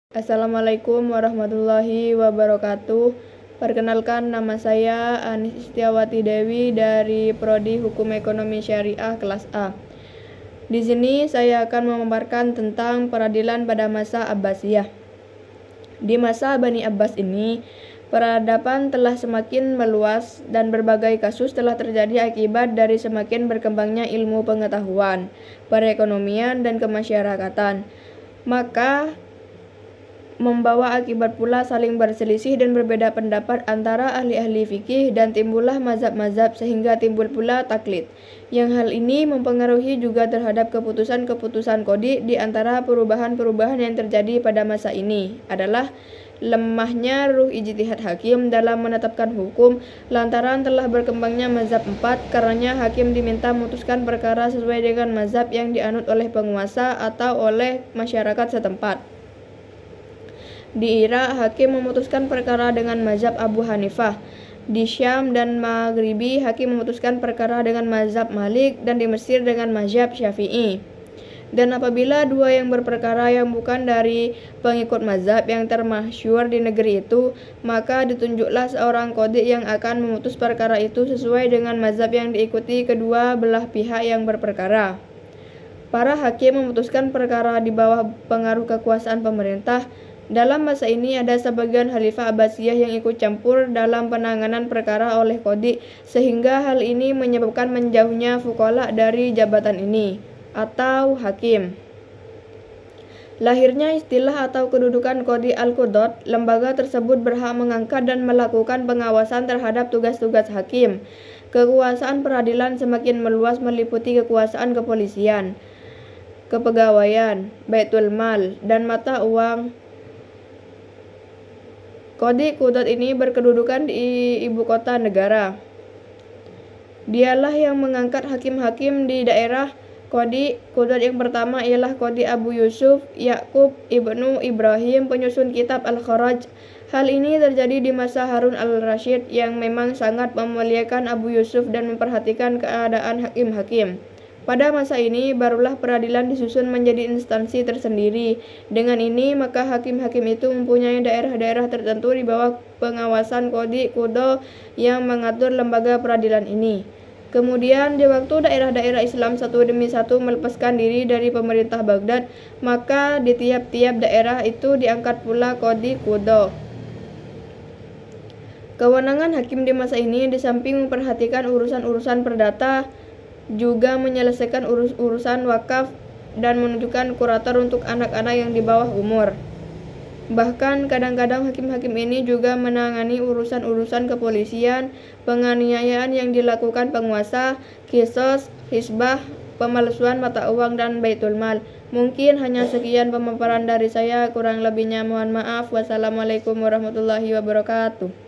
Assalamualaikum warahmatullahi wabarakatuh. Perkenalkan, nama saya Anis Istiawati Dewi dari Prodi Hukum Ekonomi Syariah kelas A. Di sini saya akan memaparkan tentang peradilan pada masa Abbasiyah. Di masa Bani Abbas ini, peradaban telah semakin meluas dan berbagai kasus telah terjadi akibat dari semakin berkembangnya ilmu pengetahuan, perekonomian, dan kemasyarakatan. Maka membawa akibat pula saling berselisih dan berbeda pendapat antara ahli-ahli fikih dan timbullah mazhab-mazhab sehingga timbul pula taklid. Yang hal ini mempengaruhi juga terhadap keputusan-keputusan qadhi. Di antara perubahan-perubahan yang terjadi pada masa ini adalah lemahnya ruh ijtihad hakim dalam menetapkan hukum lantaran telah berkembangnya mazhab 4, karenanya hakim diminta memutuskan perkara sesuai dengan mazhab yang dianut oleh penguasa atau oleh masyarakat setempat. Di Irak, hakim memutuskan perkara dengan mazhab Abu Hanifah. Di Syam dan Maghribi, hakim memutuskan perkara dengan mazhab Malik, dan di Mesir dengan mazhab Syafi'i. Dan apabila dua yang berperkara yang bukan dari pengikut mazhab yang termasyhur di negeri itu, maka ditunjuklah seorang qadhi yang akan memutus perkara itu sesuai dengan mazhab yang diikuti kedua belah pihak yang berperkara. Para hakim memutuskan perkara di bawah pengaruh kekuasaan pemerintah. Dalam masa ini ada sebagian Khalifah Abbasiyah yang ikut campur dalam penanganan perkara oleh qadhi, sehingga hal ini menyebabkan menjauhnya fuqaha dari jabatan ini atau hakim. Lahirnya istilah atau kedudukan qadhi al-qudat. Lembaga tersebut berhak mengangkat dan melakukan pengawasan terhadap tugas-tugas hakim. Kekuasaan peradilan semakin meluas meliputi kekuasaan kepolisian, kepegawaian, baitul mal, dan mata uang. Qadhi qudat ini berkedudukan di ibu kota negara. Dialah yang mengangkat hakim-hakim di daerah. Qadhi qudat yang pertama ialah Qadhi Abu Yusuf Ya'qub ibnu Ibrahim, penyusun kitab Al-Kharaj. Hal ini terjadi di masa Harun al-Rasyid yang memang sangat memuliakan Abu Yusuf dan memperhatikan keadaan hakim-hakim. Pada masa ini barulah peradilan disusun menjadi instansi tersendiri. Dengan ini maka hakim-hakim itu mempunyai daerah-daerah tertentu di bawah pengawasan qadhi qudat yang mengatur lembaga peradilan ini. Kemudian di waktu daerah-daerah Islam satu demi satu melepaskan diri dari pemerintah Baghdad, maka di tiap-tiap daerah itu diangkat pula qadhi qudat. Kewenangan hakim di masa ini di samping memperhatikan urusan-urusan perdata, juga menyelesaikan urusan wakaf dan menunjukkan kurator untuk anak-anak yang di bawah umur. Bahkan kadang-kadang hakim-hakim ini juga menangani urusan-urusan kepolisian, penganiayaan yang dilakukan penguasa, qisas, hisbah, pemalsuan mata uang, dan baitul mal. Mungkin hanya sekian pemaparan dari saya, kurang lebihnya mohon maaf. Wassalamualaikum warahmatullahi wabarakatuh.